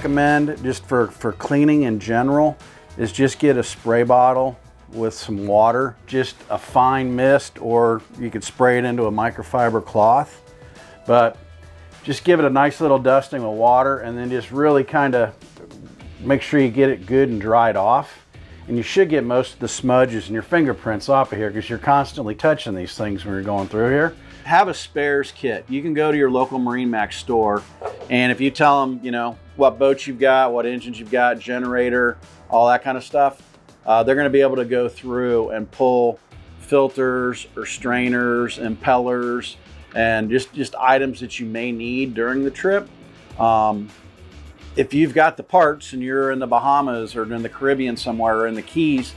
recommend just for cleaning in general is just get a spray bottle with some water, just a fine mist, or you could spray it into a microfiber cloth. But just give it a nice little dusting with water, and then just really kind of make sure you get it good and dried off. And you should get most of the smudges and your fingerprints off of here, because you're constantly touching these things when you're going through here. Have a spares kit. You can go to your local MarineMax store, and if you tell them, you know, what boats you've got, what engines you've got, generator, all that kind of stuff, they're going to be able to go through and pull filters or strainers, impellers, and just items that you may need during the trip. If you've got the parts and you're in the Bahamas or in the Caribbean somewhere or in the Keys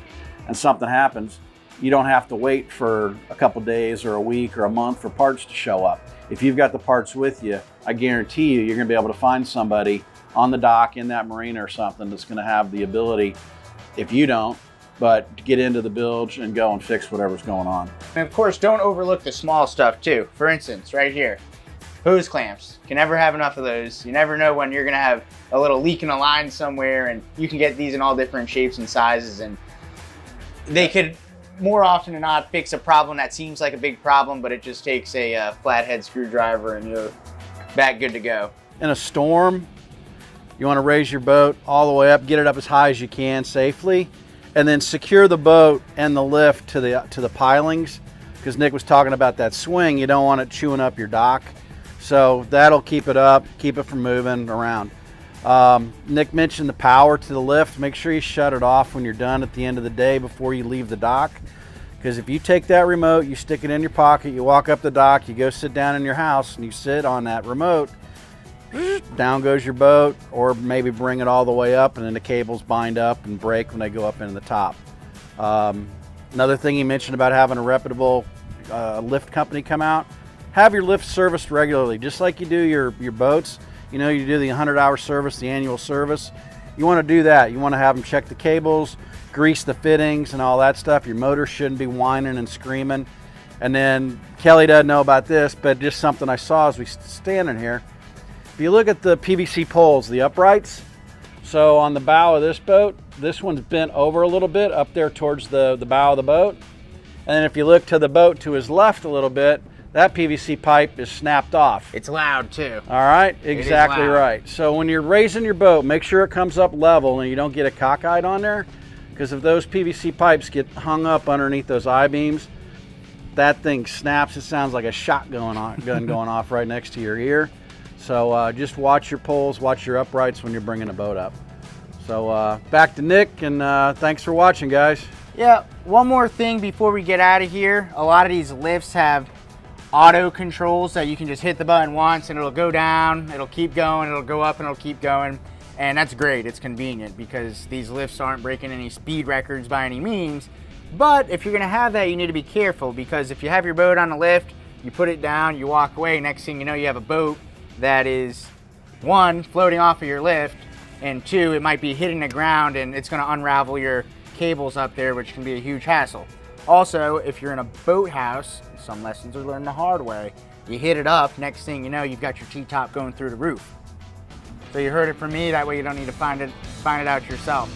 and something happens, you don't have to wait for a couple days or a week or a month for parts to show up. If you've got the parts with you, I guarantee you're going to be able to find somebody on the dock in that marina or something that's going to have the ability, if you don't, but to get into the bilge and go and fix whatever's going on. And of course, don't overlook the small stuff too. For instance, right here, hose clamps. You can never have enough of those. You never know when you're gonna have a little leak in a line somewhere, and you can get these in all different shapes and sizes, and they could more often than not fix a problem that seems like a big problem, but it just takes a flathead screwdriver and you're back good to go. In a storm, you want to raise your boat all the way up, get it up as high as you can safely, and then secure the boat and the lift to the pilings, because Nick was talking about that swing. You don't want it chewing up your dock, so that'll keep it up, keep it from moving around. Nick mentioned the power to the lift. Make sure you shut it off when you're done at the end of the day before you leave the dock, because if you take that remote, you stick it in your pocket, you walk up the dock, you go sit down in your house and you sit on that remote, down goes your boat, or maybe bring it all the way up and then the cables bind up and break when they go up into the top. Another thing he mentioned about having a reputable lift company come out, have your lift serviced regularly, just like you do your boats. You know, you do the 100-hour service, the annual service. You want to do that. You want to have them check the cables, grease the fittings and all that stuff. Your motor shouldn't be whining and screaming. And then Kelly doesn't know about this, but just something I saw as we standing here. If you look at the PVC poles, the uprights, so on the bow of this boat, this one's bent over a little bit up there towards the bow of the boat. And then if you look to the boat to his left a little bit, that PVC pipe is snapped off. It's loud too. All right, exactly right. So when you're raising your boat, make sure it comes up level and you don't get it cockeyed on there, because if those PVC pipes get hung up underneath those I-beams, that thing snaps. It sounds like a shotgun gun going off right next to your ear. So just watch your poles, watch your uprights when you're bringing a boat up. So back to Nick, and thanks for watching, guys. Yeah, one more thing before we get out of here. A lot of these lifts have auto controls that you can just hit the button once and it'll go down, it'll keep going, it'll go up and it'll keep going. And that's great, it's convenient, because these lifts aren't breaking any speed records by any means. But if you're gonna have that, you need to be careful, because if you have your boat on the lift, you put it down, you walk away, next thing you know, you have a boat that is, one, floating off of your lift, and two, it might be hitting the ground and it's gonna unravel your cables up there, which can be a huge hassle. Also, if you're in a boathouse, some lessons are learned the hard way. You hit it up, next thing you know, you've got your T-top going through the roof. So you heard it from me, that way you don't need to find it out yourself.